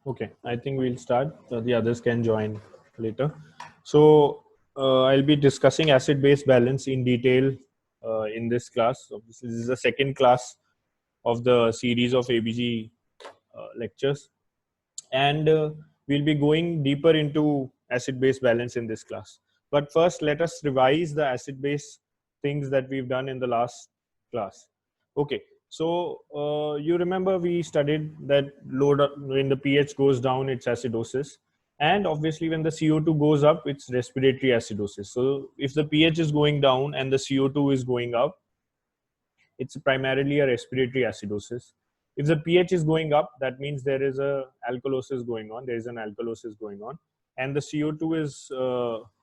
Okay, I think we'll start. The others can join later. So I'll be discussing acid-base balance in detail in this class. So this is the second class of the series of ABG lectures, and we'll be going deeper into acid-base balance in this class. But first, let us revise the acid-base things that we've done in the last class. Okay, so you remember we studied that when the pH goes down, it's acidosis, and obviously when the CO2 goes up, it's respiratory acidosis. So if the pH is going down and the CO2 is going up, it's primarily a respiratory acidosis. If the pH is going up, that means there is a alkalosis going on. There is an alkalosis going on, and the CO2 is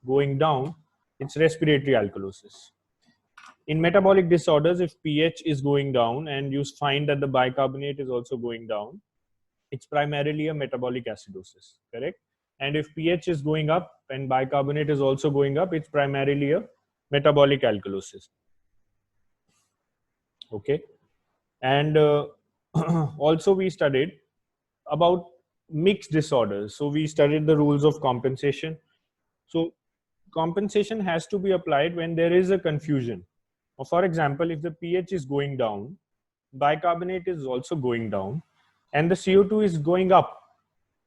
going down. It's respiratory alkalosis. In metabolic disorders, if pH is going down and you find that the bicarbonate is also going down, it's primarily a metabolic acidosis, correct? And if pH is going up and bicarbonate is also going up, it's primarily a metabolic alkalosis. Okay. And also we studied about mixed disorders. So we studied the rules of compensation. So compensation has to be applied when there is a confusion. For example, if the pH is going down, bicarbonate is also going down, and the CO2 is going up,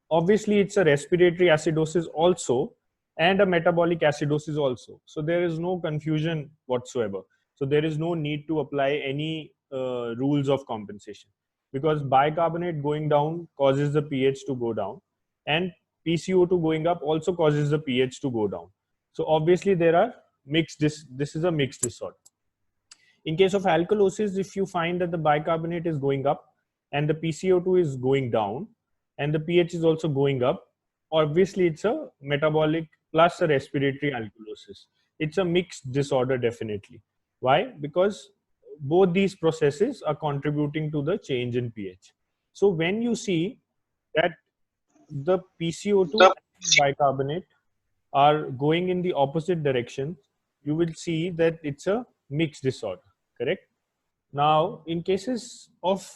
obviously it's a respiratory acidosis also and a metabolic acidosis also. So there is no confusion whatsoever. So there is no need to apply any rules of compensation, because bicarbonate going down causes the pH to go down, and PCO2 going up also causes the pH to go down. So obviously there are mixed, this is a mixed disorder. In case of alkalosis, if you find that the bicarbonate is going up and the PCO2 is going down and the pH is also going up, obviously it's a metabolic plus a respiratory alkalosis. It's a mixed disorder, definitely. Why? Because both these processes are contributing to the change in pH. So when you see that the PCO2 and bicarbonate are going in the opposite direction, you will see that it's a mixed disorder, correct? Now, in cases of,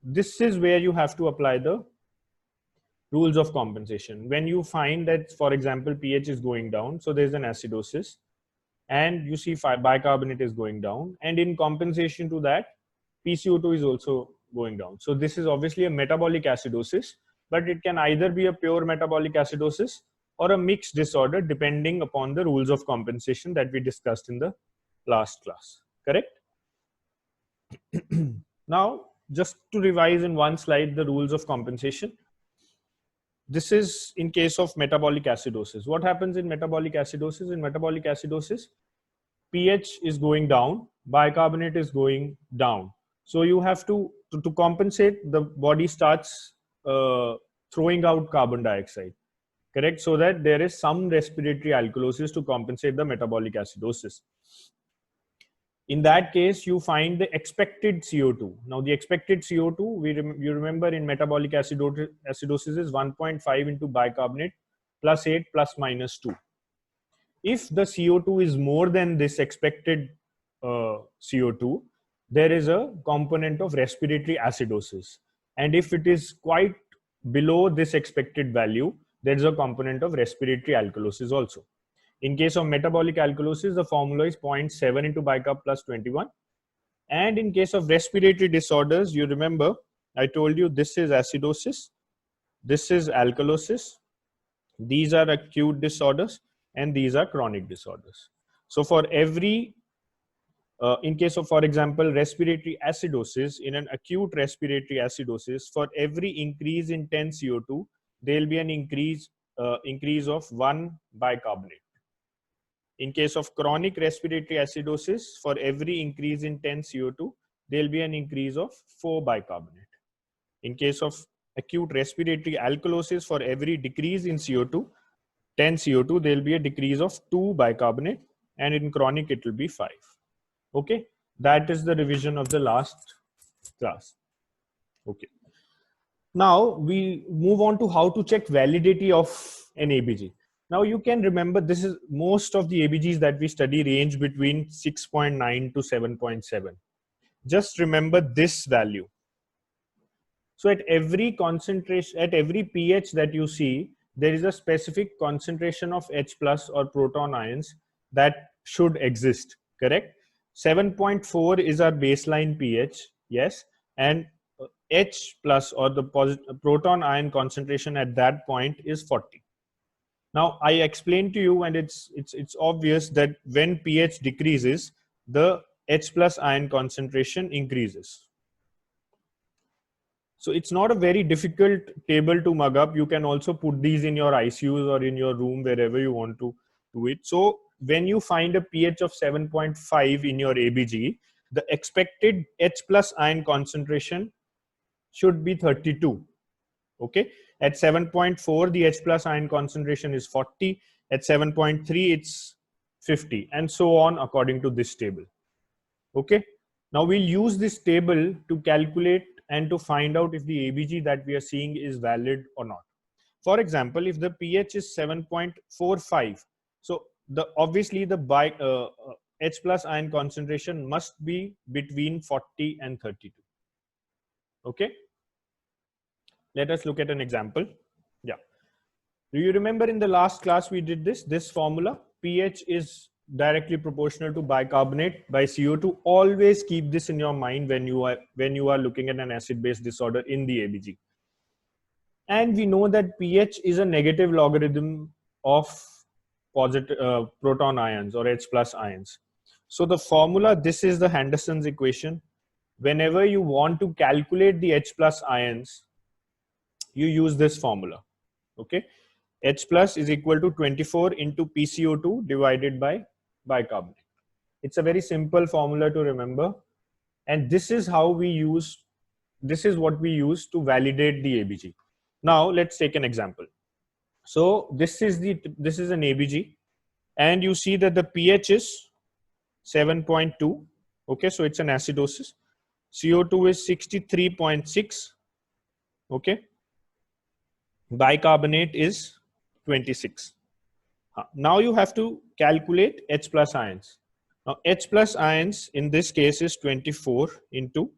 this is where you have to apply the rules of compensation. When you find that, for example, pH is going down, so there's an acidosis, and you see bicarbonate is going down, and in compensation to that, PCO2 is also going down. So this is obviously a metabolic acidosis, but it can either be a pure metabolic acidosis or a mixed disorder, depending upon the rules of compensation that we discussed in the last class, correct? Now, just to revise in one slide the rules of compensation. This is in case of metabolic acidosis. What happens in metabolic acidosis? In metabolic acidosis, pH is going down, bicarbonate is going down. So you have to compensate, the body starts throwing out carbon dioxide, correct? So that there is some respiratory alkalosis to compensate the metabolic acidosis. In that case, you find the expected CO2. Now, the expected CO2, you remember in metabolic acidosis is 1.5 into bicarbonate plus 8 plus minus 2. If the CO2 is more than this expected CO2, there is a component of respiratory acidosis. And if it is quite below this expected value, there is a component of respiratory alkalosis also. In case of metabolic alkalosis, the formula is 0.7 into bicarb plus 21. And in case of respiratory disorders, you remember, I told you this is acidosis, this is alkalosis, these are acute disorders, and these are chronic disorders. So for every, in case of, for example, respiratory acidosis, in an acute respiratory acidosis, for every increase in 10 CO2, there will be an increase of 1 bicarbonate. In case of chronic respiratory acidosis, for every increase in 10 CO2, there will be an increase of 4 bicarbonate. In case of acute respiratory alkalosis, for every decrease in CO2, 10 CO2, there will be a decrease of 2 bicarbonate, and in chronic, it will be 5. Okay, that is the revision of the last class. Okay. Now we move on to how to check validity of an ABG. Now you can remember, this is most of the ABGs that we study range between 6.9 to 7.7. Just remember this value. So at every concentration, at every pH that you see, there is a specific concentration of H plus or proton ions that should exist, correct? 7.4 is our baseline pH, yes, and H plus or the proton ion concentration at that point is 40. Now I explained to you, and it's obvious that when pH decreases, the H plus ion concentration increases. So it's not a very difficult table to mug up. You can also put these in your ICUs or in your room, wherever you want to do it. So when you find a pH of 7.5 in your ABG, the expected H plus ion concentration should be 32. Okay. At 7.4, the H plus ion concentration is 40. At 7.3, it's 50, and so on according to this table. Okay. Now we'll use this table to calculate and to find out if the ABG that we are seeing is valid or not. For example, if the pH is 7.45, so obviously the H plus ion concentration must be between 40 and 32. Okay. Let us look at an example. Yeah. Do you remember in the last class we did this formula? pH is directly proportional to bicarbonate by CO2. Always keep this in your mind when you are looking at an acid-base disorder in the ABG. And we know that pH is a negative logarithm of positive proton ions or H plus ions. So the formula, this is the Henderson's equation. Whenever you want to calculate the H plus ions, you use this formula. Okay. H plus is equal to 24 into PCO2 divided by bicarbonate. It's a very simple formula to remember, and this is what we use to validate the ABG. Now let's take an example. So this is an ABG, and you see that the pH is 7.2. Okay, so it's an acidosis. CO2 is 63.6. Okay, bicarbonate is 26. Now you have to calculate H plus ions. Now H plus ions in this case is 24 into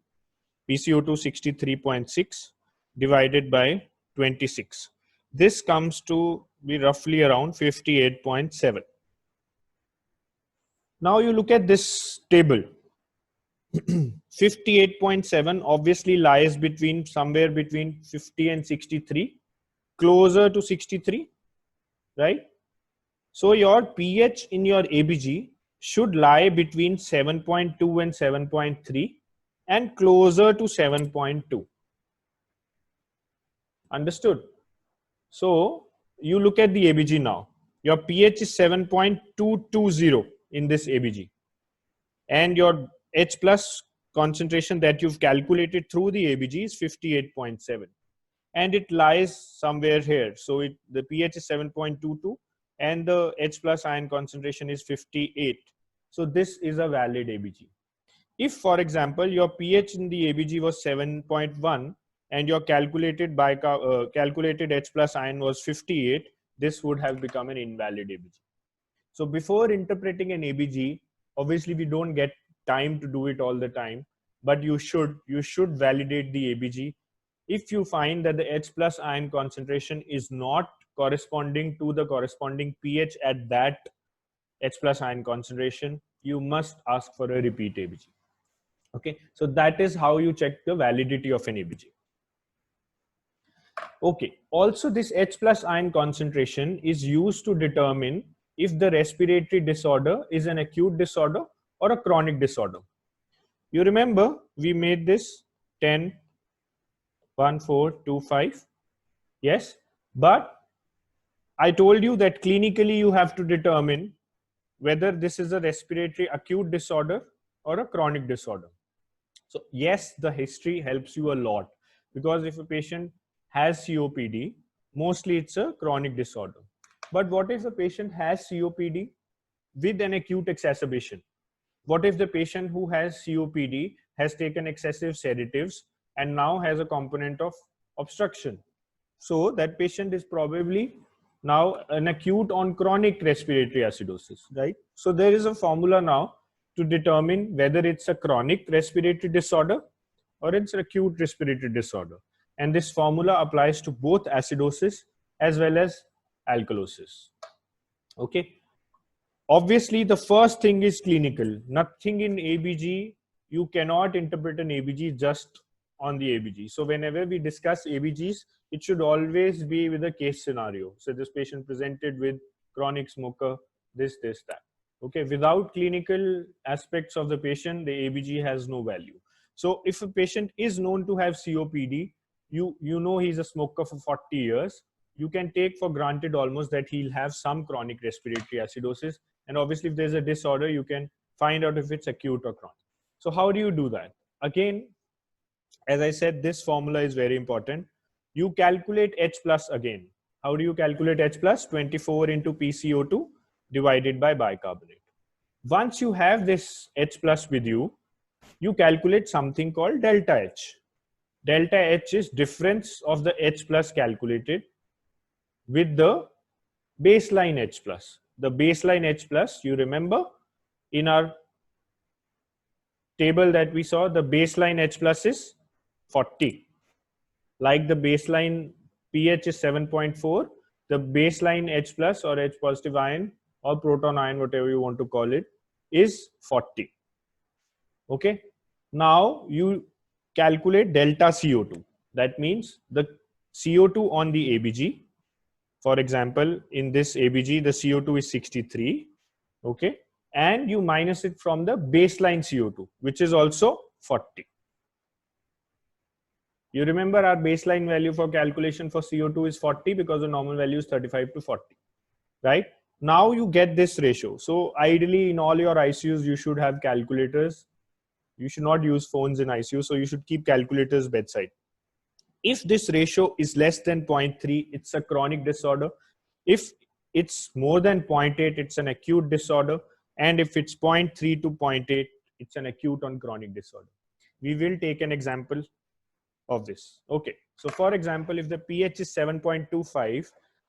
PCO2 63.6 divided by 26. This comes to be roughly around 58.7. Now you look at this table. 58.7 obviously lies somewhere between 50 and 63, closer to 63, right? So your pH in your ABG should lie between 7.2 and 7.3 and closer to 7.2. Understood? So you look at the ABG now. Your pH is 7.220 in this ABG. And your H plus concentration that you've calculated through the ABG is 58.7. And it lies somewhere here. So the pH is 7.22 and the H plus ion concentration is 58. So this is a valid ABG. If, for example, your pH in the ABG was 7.1 and your calculated H plus ion was 58, this would have become an invalid ABG. So before interpreting an ABG, obviously we don't get time to do it all the time, but you should validate the ABG. If you find that the H plus ion concentration is not corresponding to the corresponding pH at that H plus ion concentration, you must ask for a repeat ABG. Okay, so that is how you check the validity of an ABG. Okay, also this H plus ion concentration is used to determine if the respiratory disorder is an acute disorder or a chronic disorder. You remember we made this 10, 1, 4, 2, 5. Yes, but I told you that clinically you have to determine whether this is a respiratory acute disorder or a chronic disorder. So yes, the history helps you a lot, because if a patient has COPD, mostly it's a chronic disorder. But what if the patient has COPD with an acute exacerbation? What if the patient who has COPD has taken excessive sedatives and now has a component of obstruction? So that patient is probably now an acute on chronic respiratory acidosis, right? So there is a formula now to determine whether it's a chronic respiratory disorder or it's an acute respiratory disorder. And this formula applies to both acidosis as well as alkalosis. Okay. Obviously, the first thing is clinical. Nothing in ABG, you cannot interpret an ABG just on the ABG. So whenever we discuss ABGs, it should always be with a case scenario. So this patient presented with chronic smoker, this, that. Okay, without clinical aspects of the patient, the ABG has no value. So if a patient is known to have COPD, you know he's a smoker for 40 years, you can take for granted almost that he'll have some chronic respiratory acidosis. And obviously, if there's a disorder, you can find out if it's acute or chronic. So how do you do that? Again, as I said, this formula is very important. You calculate H plus again. How do you calculate H plus? 24 into PCO2 divided by bicarbonate. Once you have this H plus with you, you calculate something called delta H. Delta H is difference of the H plus calculated with the baseline H plus. The baseline H plus, you remember in our table that we saw, the baseline H plus is 40. Like the baseline pH is 7.4, the baseline H plus or H positive ion or proton ion, whatever you want to call it, is 40. Okay. Now you calculate delta CO2. That means the CO2 on the ABG. For example, in this ABG, the CO2 is 63. Okay. And you minus it from the baseline CO2, which is also 40. You remember our baseline value for calculation for CO2 is 40 because the normal value is 35 to 40, right? Now you get this ratio. So ideally in all your ICUs, you should have calculators. You should not use phones in ICU. So you should keep calculators bedside. If this ratio is less than 0.3, it's a chronic disorder. If it's more than 0.8, it's an acute disorder. And if it's 0.3 to 0.8, it's an acute on chronic disorder. We will take an example of this. Okay. So for example, if the pH is 7.25,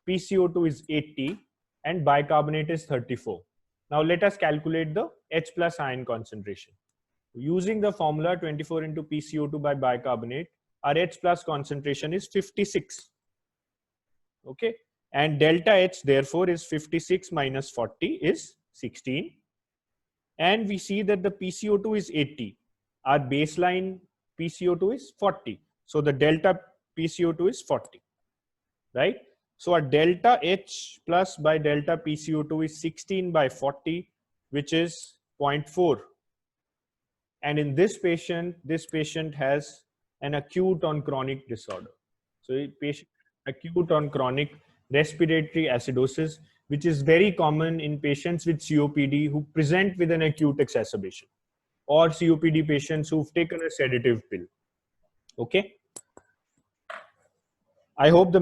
PCO2 is 80 and bicarbonate is 34. Now let us calculate the H plus ion concentration. Using the formula 24 into PCO2 by bicarbonate, our H plus concentration is 56. Okay. And delta H therefore is 56 minus 40 is 16. And we see that the PCO2 is 80. Our baseline PCO2 is 40. So the delta PCO2 is 40, right? So our delta H plus by delta PCO2 is 16 by 40, which is 0.4. And in this patient has an acute on chronic disorder. So patient acute on chronic respiratory acidosis, which is very common in patients with COPD who present with an acute exacerbation, or COPD patients who've taken a sedative pill. Okay. I hope the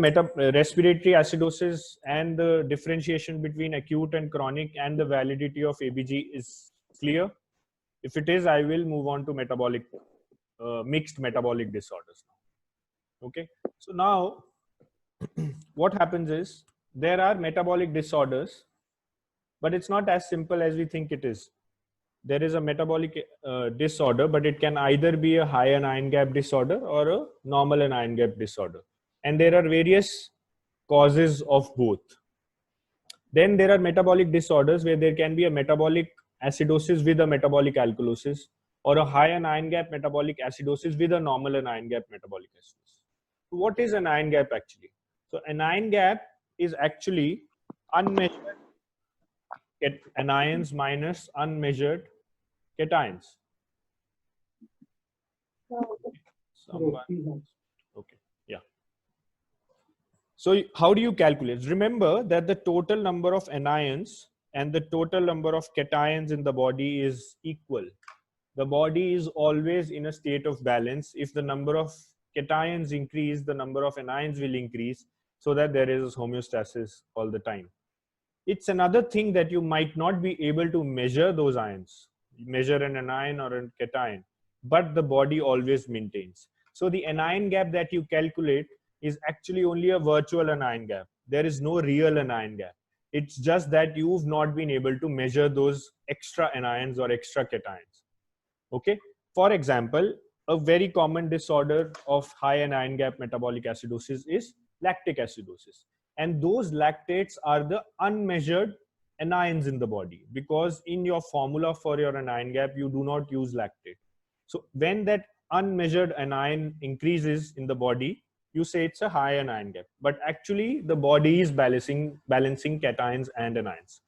respiratory acidosis and the differentiation between acute and chronic and the validity of ABG is clear. If it is, I will move on to metabolic, mixed metabolic disorders. Okay. So now what happens is there are metabolic disorders, but it's not as simple as we think it is. There is a metabolic disorder, but it can either be a high anion gap disorder or a normal anion gap disorder. And there are various causes of both. Then there are metabolic disorders where there can be a metabolic acidosis with a metabolic alkalosis, or a high anion gap metabolic acidosis with a normal anion gap metabolic acidosis. So what is an anion gap actually? So anion gap is actually unmeasured anions minus unmeasured cations. Okay, yeah. So how do you calculate? Remember that the total number of anions and the total number of cations in the body is equal. The body is always in a state of balance. If the number of cations increase, the number of anions will increase, so that there is homeostasis all the time. It's another thing that you might not be able to measure those ions, measure an anion or a cation, but the body always maintains. So the anion gap that you calculate is actually only a virtual anion gap. There is no real anion gap. It's just that you've not been able to measure those extra anions or extra cations. Okay. For example, a very common disorder of high anion gap metabolic acidosis is lactic acidosis. And those lactates are the unmeasured anions in the body, because in your formula for your anion gap, you do not use lactate. So when that unmeasured anion increases in the body, you say it's a high anion gap, but actually the body is balancing cations and anions.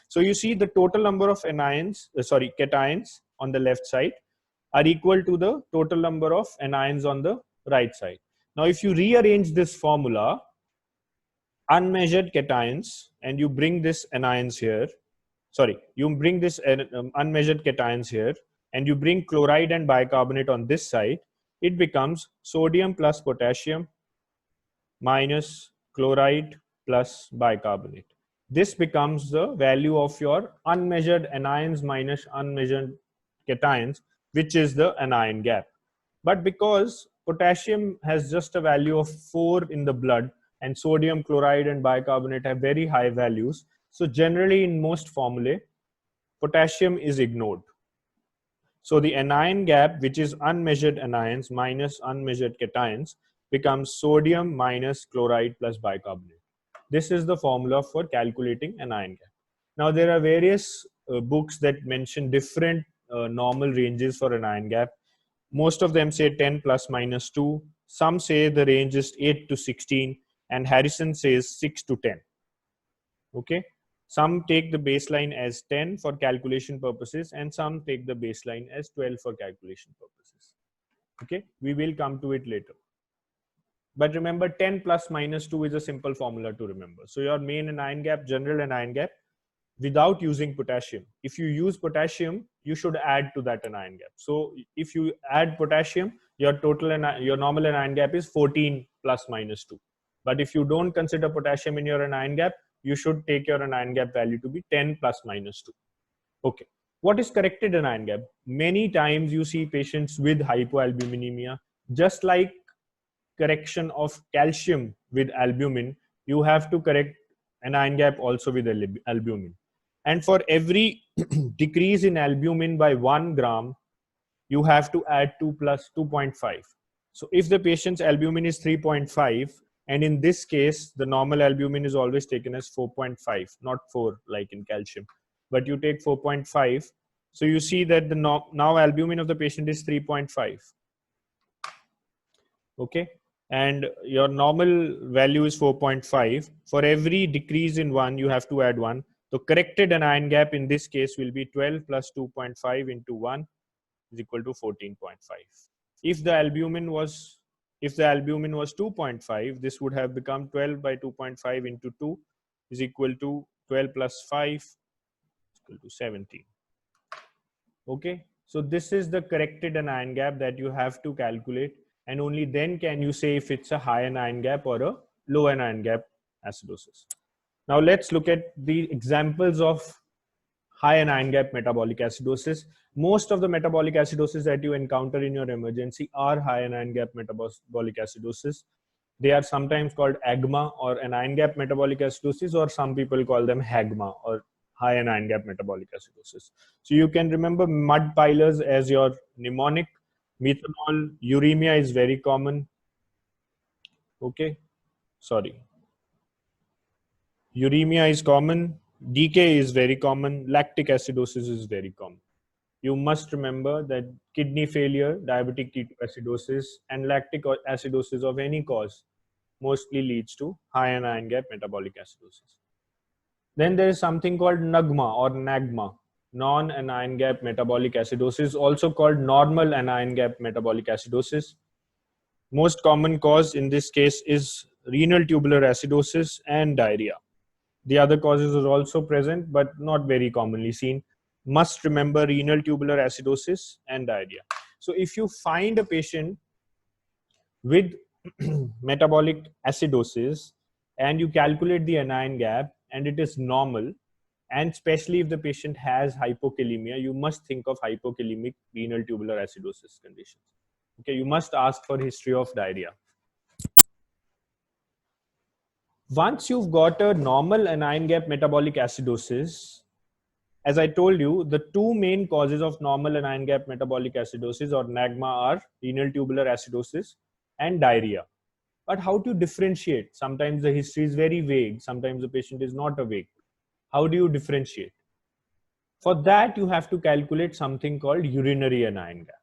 So you see the total number of cations on the left side are equal to the total number of anions on the right side. Now, if you rearrange this formula, unmeasured cations, and you bring this anions here, you bring this unmeasured cations here, and you bring chloride and bicarbonate on this side, it becomes sodium plus potassium minus chloride plus bicarbonate. This becomes the value of your unmeasured anions minus unmeasured cations, which is the anion gap. But because potassium has just a value of 4 in the blood, and sodium, chloride, and bicarbonate have very high values, so generally in most formulae, potassium is ignored. So the anion gap, which is unmeasured anions minus unmeasured cations, becomes sodium minus chloride plus bicarbonate. This is the formula for calculating anion gap. Now there are various books that mention different normal ranges for anion gap. Most of them say 10 plus minus 2. Some say the range is 8 to 16, and Harrison says 6 to 10. Okay. Some take the baseline as 10 for calculation purposes, and some take the baseline as 12 for calculation purposes. Okay. We will come to it later. But remember, 10 plus minus 2 is a simple formula to remember. So your main anion gap, general anion gap, without using potassium. If you use potassium, you should add to that anion gap. So if you add potassium, your normal anion gap is 14 plus minus 2. But if you don't consider potassium in your anion gap, you should take your anion gap value to be 10 plus minus 2. Okay. What is corrected anion gap? Many times you see patients with hypoalbuminemia, just like correction of calcium with albumin, you have to correct anion gap also with albumin. And for every decrease in albumin by 1 gram, you have to add 2 plus 2.5. So if the patient's albumin is 3.5, and in this case, the normal albumin is always taken as 4.5, not 4 like in calcium, but you take 4.5. So you see that the now albumin of the patient is 3.5. Okay. And your normal value is 4.5. For every decrease in 1, you have to add 1. The corrected anion gap in this case will be 12 plus 2.5 into 1 is equal to 14.5. If the albumin was 2.5, this would have become 12 by 2.5 into 2 is equal to 12 plus 5 is equal to 17. Okay. So this is the corrected anion gap that you have to calculate, and only then can you say if it's a high anion gap or a low anion gap acidosis. Now let's look at the examples of high anion gap metabolic acidosis. Most of the metabolic acidosis that you encounter in your emergency are high anion gap metabolic acidosis. They are sometimes called AGMA or anion gap metabolic acidosis, or some people call them HAGMA or high anion gap metabolic acidosis. So you can remember mud pilers as your mnemonic. Methanol, uremia is very common. Okay, sorry. Uremia is common. DK is very common. Lactic acidosis is very common. You must remember that kidney failure, diabetic ketoacidosis, and lactic acidosis of any cause mostly leads to high anion gap metabolic acidosis. Then there is something called NAGMA or NAGMA, non-anion gap metabolic acidosis, also called normal anion gap metabolic acidosis. Most common cause in this case is renal tubular acidosis and diarrhea. The other causes are also present, but not very commonly seen. Must remember renal tubular acidosis and diarrhea. So if you find a patient with metabolic acidosis and you calculate the anion gap and it is normal, and especially if the patient has hypokalemia, you must think of hypokalemic renal tubular acidosis conditions. Okay, you must ask for history of diarrhea. Once you've got a normal anion gap metabolic acidosis, As I told you, the two main causes of normal anion gap metabolic acidosis or NAGMA are renal tubular acidosis and diarrhea. But how to differentiate? Sometimes the history is very vague. Sometimes the patient is not awake. How do you differentiate? For that, you have to calculate something called urinary anion gap.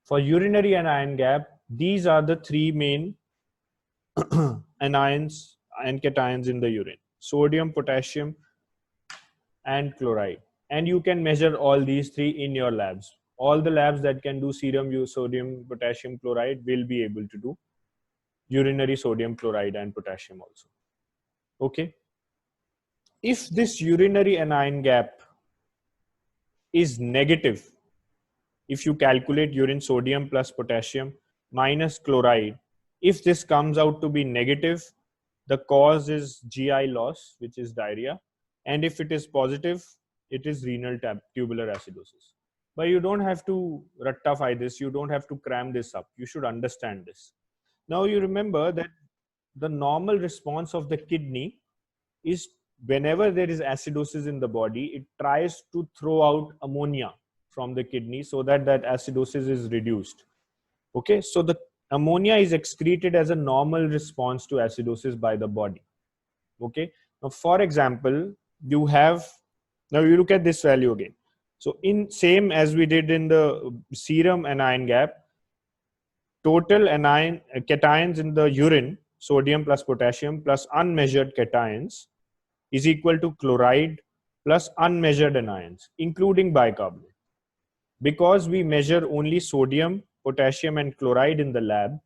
For urinary anion gap, these are the three main anions and cations in the urine: sodium, potassium, and chloride. And you can measure all these three in your labs. All the labs that can do serum sodium, potassium, chloride will be able to do urinary sodium, chloride, and potassium also. Okay. If this urinary anion gap is negative, if you calculate urine sodium plus potassium minus chloride, if this comes out to be negative, the cause is GI loss, which is diarrhea. And if it is positive, it is renal tubular acidosis. But you don't have to rectify this. You don't have to cram this up. You should understand this. Now you remember that the normal response of the kidney is whenever there is acidosis in the body, it tries to throw out ammonia from the kidney so that that acidosis is reduced. Okay, so the ammonia is excreted as a normal response to acidosis by the body. Okay, now for example, you have, now you look at this value again. So in same as we did in the serum anion gap, total anion cations in the urine, sodium plus potassium plus unmeasured cations, is equal to chloride plus unmeasured anions, including bicarbonate. Because we measure only sodium, potassium, and chloride in the lab,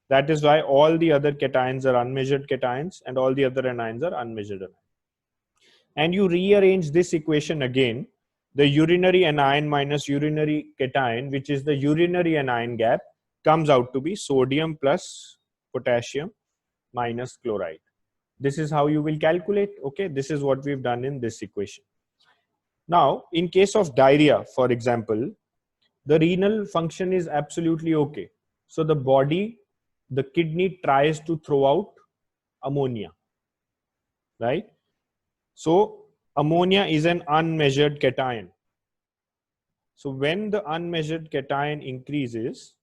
that is why all the other cations are unmeasured cations and all the other anions are unmeasured anions. And you rearrange this equation again, the urinary anion minus urinary cation, which is the urinary anion gap, comes out to be sodium plus potassium minus chloride. This is how you will calculate. Okay, this is what we've done in this equation. Now, in case of diarrhea, for example, the renal function is absolutely okay. So the body, the kidney tries to throw out ammonia, right? So ammonia is an unmeasured cation. So when the unmeasured cation increases,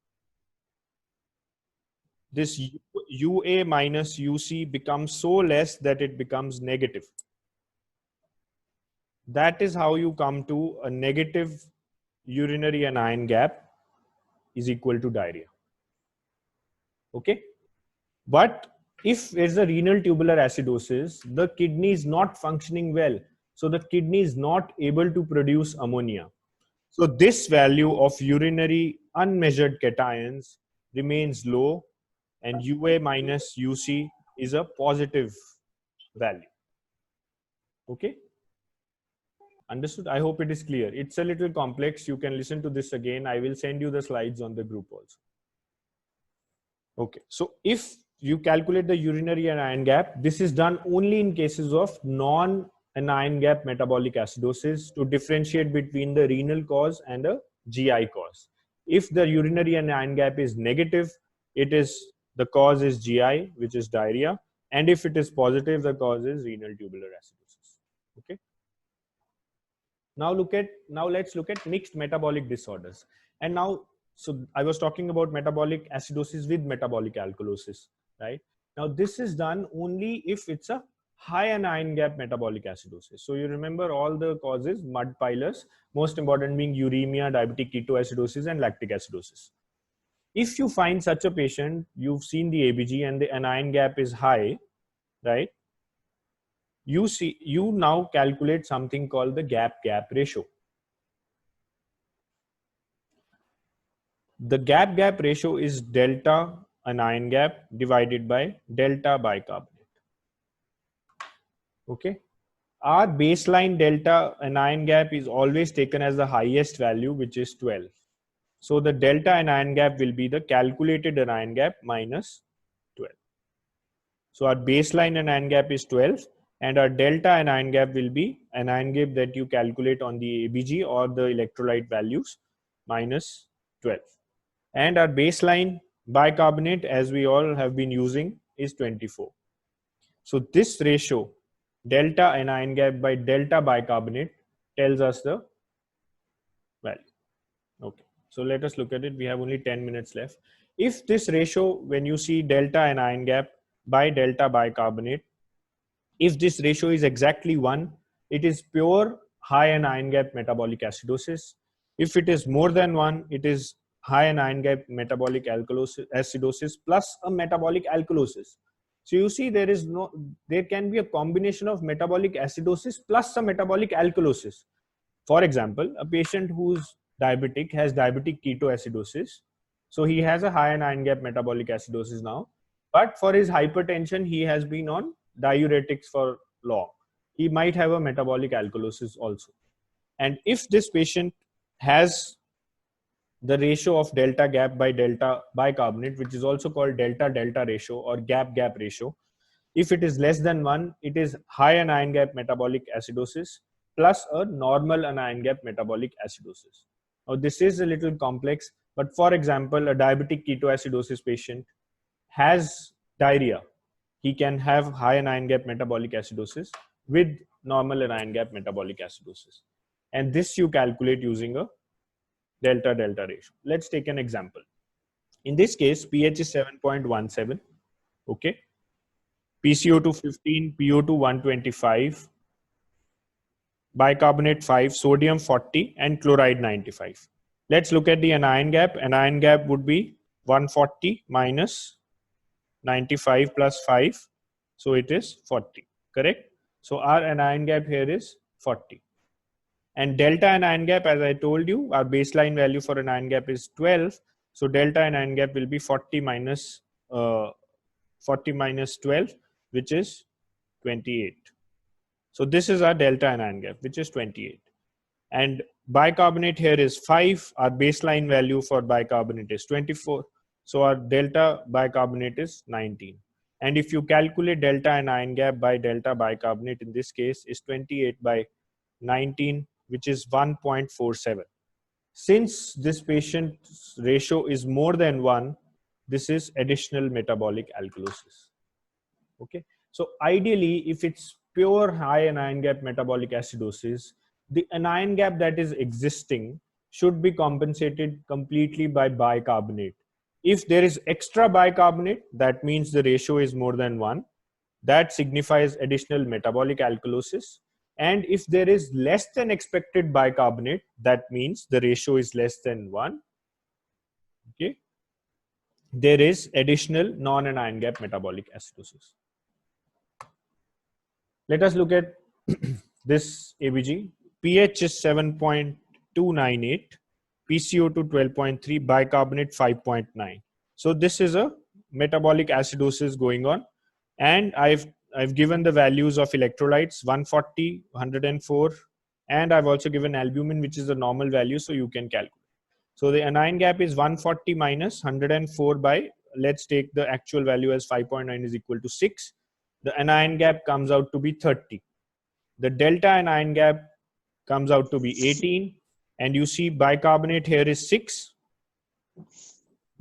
this UA minus UC becomes so less that it becomes negative. That is how you come to a negative urinary anion gap is equal to diarrhea. Okay. But if there's a renal tubular acidosis, the kidney is not functioning well. So the kidney is not able to produce ammonia. So this value of urinary unmeasured cations remains low, and UA minus UC is a positive value. Okay. Understood? I hope it is clear. It's a little complex. You can listen to this again. I will send you the slides on the group also. Okay. So if you calculate the urinary anion gap, this is done only in cases of non-anion gap metabolic acidosis to differentiate between the renal cause and a GI cause. If the urinary anion gap is negative, it is the cause is GI, which is diarrhea. And if it is positive, the cause is renal tubular acidosis. Okay. Now let's look at mixed metabolic disorders. And now, so I was talking about metabolic acidosis with metabolic alkalosis, right? Now this is done only if it's a high anion gap metabolic acidosis. So you remember all the causes, mud pilers, most important being uremia, diabetic ketoacidosis, and lactic acidosis. If you find such a patient, you've seen the ABG and the anion gap is high, right? You now calculate something called the gap-gap ratio. The gap-gap ratio is delta anion gap divided by delta bicarbonate. Okay. Our baseline delta anion gap is always taken as the highest value, which is 12. So the delta anion gap will be the calculated anion gap minus 12. So our baseline anion gap is 12. And our delta anion gap will be anion gap that you calculate on the ABG or the electrolyte values minus 12. And our baseline bicarbonate, as we all have been using, is 24. So this ratio, delta anion gap by delta bicarbonate, tells us the value. Okay, so let us look at it. We have only 10 minutes left. If this ratio, when you see delta anion gap by delta bicarbonate, if this ratio is exactly 1, it is pure high anion gap metabolic acidosis. If it is more than 1, it is high anion gap metabolic acidosis plus a metabolic alkalosis. So you see there can be a combination of metabolic acidosis plus a metabolic alkalosis. For example, a patient who's diabetic has diabetic ketoacidosis. So he has a high anion gap metabolic acidosis now. But for his hypertension, he has been on diuretics for long. He might have a metabolic alkalosis also. And if this patient has the ratio of delta gap by delta bicarbonate, which is also called delta delta ratio or gap gap ratio, if it is less than 1, it is high anion gap metabolic acidosis plus a normal anion gap metabolic acidosis. Now this is a little complex, but for example, a diabetic ketoacidosis patient has diarrhea. He can have high anion gap metabolic acidosis with normal anion gap metabolic acidosis. And this you calculate using a delta delta ratio. Let's take an example. In this case, pH is 7.17. Okay. PCO2 15, PO2 125, bicarbonate 5, sodium 40, and chloride 95. Let's look at the anion gap. Anion gap would be 140 minus 95 plus 5. So it is 40, correct? So our anion gap here is 40. And delta anion gap, as I told you, our baseline value for anion gap is 12. So delta anion gap will be 40 minus 12, which is 28. So this is our delta anion gap, which is 28. And bicarbonate here is 5. Our baseline value for bicarbonate is 24. So our delta bicarbonate is 19. And if you calculate delta anion gap by delta bicarbonate, in this case is 28 by 19, which is 1.47. Since this patient's ratio is more than 1, this is additional metabolic alkalosis. Okay. So ideally, if it's pure high anion gap metabolic acidosis, the anion gap that is existing should be compensated completely by bicarbonate. If there is extra bicarbonate, that means the ratio is more than 1. That signifies additional metabolic alkalosis. And if there is less than expected bicarbonate, that means the ratio is less than 1. Okay. There is additional non-anion gap metabolic acidosis. Let us look at this ABG. pH is 7.298, PCO2 12.3, bicarbonate 5.9. So this is a metabolic acidosis going on, and I've given the values of electrolytes 140, 104, and I've also given albumin, which is the normal value, so you can calculate. So the anion gap is 140 minus 104 by, let's take the actual value as 5.9 is equal to 6. The anion gap comes out to be 30. The delta anion gap comes out to be 18. And you see bicarbonate here is 6.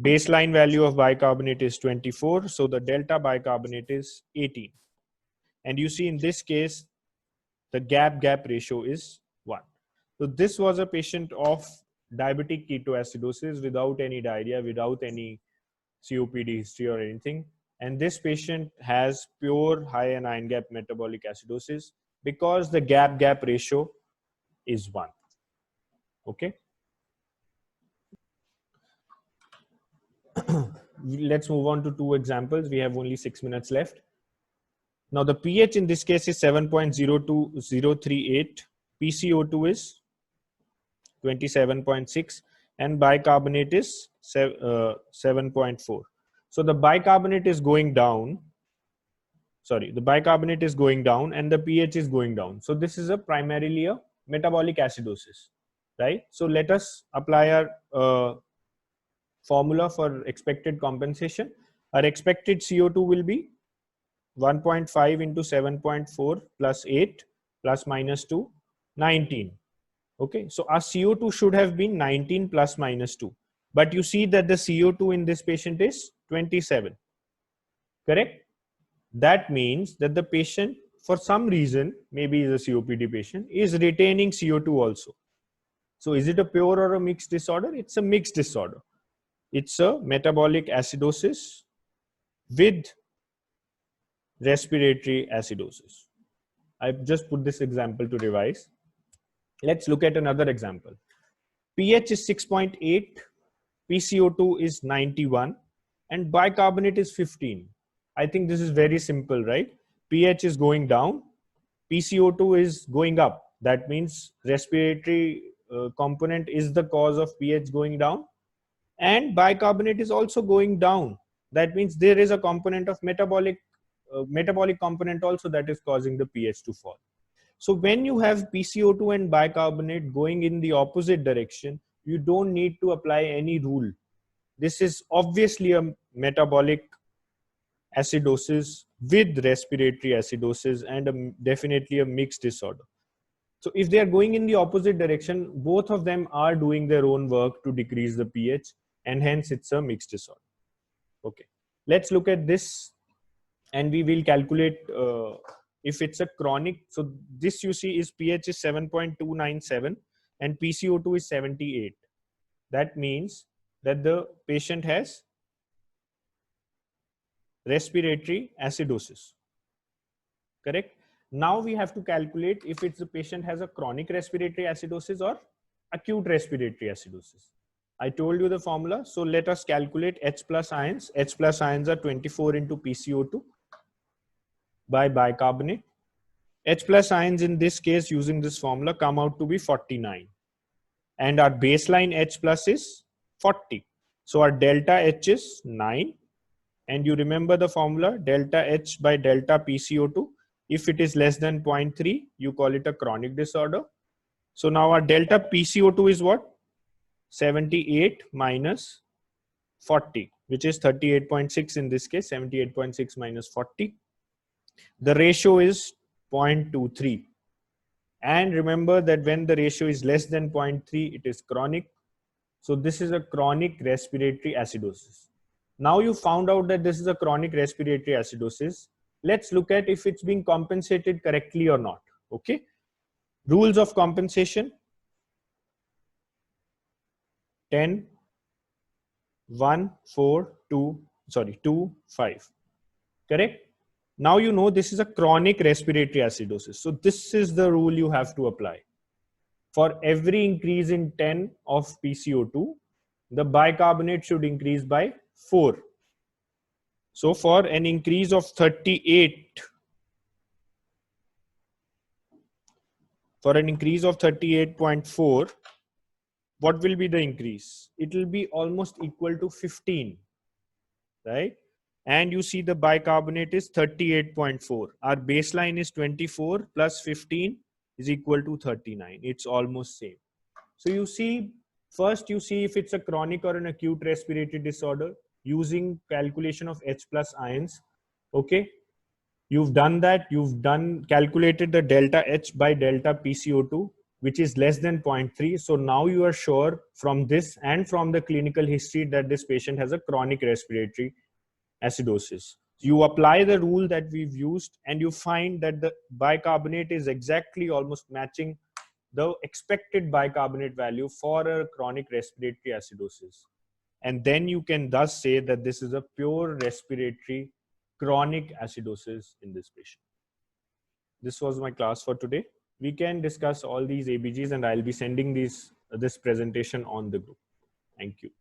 Baseline value of bicarbonate is 24. So the delta bicarbonate is 18. And you see in this case, the gap ratio is 1. So this was a patient of diabetic ketoacidosis without any diarrhea, without any COPD history or anything. And this patient has pure high anion gap metabolic acidosis because the gap ratio is 1. Okay. Let's move on to 2 examples. We have only 6 minutes left. Now the pH in this case is 7.02038. PCO2 is 27.6 and bicarbonate is 7.4. So the bicarbonate is going down. The bicarbonate is going down and the pH is going down. So this is primarily a metabolic acidosis, right? So let us apply our formula for expected compensation. Our expected CO2 will be 1.5 into 7.4 plus 8 plus minus 2, 19. Okay, so our CO2 should have been 19 plus minus 2. But you see that the CO2 in this patient is 27. Correct? That means that the patient for some reason, maybe is a COPD patient, is retaining CO2 also. So is it a pure or a mixed disorder? It's a mixed disorder. It's a metabolic acidosis with respiratory acidosis. I've just put this example to revise. Let's look at another example. pH is 6.8, PCO2 is 91, and bicarbonate is 15. I think this is very simple, right? pH is going down, PCO2 is going up. That means respiratory component is the cause of pH going down, and bicarbonate is also going down. That means there is a component of metabolic component also that is causing the pH to fall. So when you have PCO2 and bicarbonate going in the opposite direction, you don't need to apply any rule. This is obviously a metabolic acidosis with respiratory acidosis, and definitely a mixed disorder. So if they are going in the opposite direction, both of them are doing their own work to decrease the pH, and hence it's a mixed disorder. Okay, let's look at this, and we will calculate if it's a chronic. So this you see is pH is 7.297 and PCO2 is 78. That means that the patient has respiratory acidosis. Correct? Now we have to calculate if it's the patient has a chronic respiratory acidosis or acute respiratory acidosis. I told you the formula. So let us calculate H plus ions. H plus ions are 24 into PCO2 by bicarbonate. H plus ions in this case using this formula come out to be 49. And our baseline H plus is 40. So our delta H is 9. And you remember the formula delta H by delta PCO2. If it is less than 0.3, you call it a chronic disorder. So now our delta PCO2 is what? 78 minus 40, which is 38.6 in this case, 78.6 minus 40. The ratio is 0.23. And remember that when the ratio is less than 0.3, it is chronic. So this is a chronic respiratory acidosis. Now you found out that this is a chronic respiratory acidosis. Let's look at if it's being compensated correctly or not. Okay. Rules of compensation. 10, 1, 4, 2, 5. Correct? Now you know this is a chronic respiratory acidosis. So this is the rule you have to apply. For every increase in 10 of PCO2, the bicarbonate should increase by 4. So for an increase of 38.4, what will be the increase? It will be almost equal to 15, right? And you see the bicarbonate is 38.4. Our baseline is 24 plus 15 is equal to 39. It's almost same. So you see, first you see if it's a chronic or an acute respiratory disorder using calculation of H plus ions. Okay. You've done that. You've calculated the delta H by delta PCO2, which is less than 0.3. So now you are sure from this and from the clinical history that this patient has a chronic respiratory acidosis. You apply the rule that we've used and you find that the bicarbonate is exactly almost matching the expected bicarbonate value for a chronic respiratory acidosis. And then you can thus say that this is a pure respiratory chronic acidosis in this patient. This was my class for today. We can discuss all these ABGs and I'll be sending this presentation on the group. Thank you.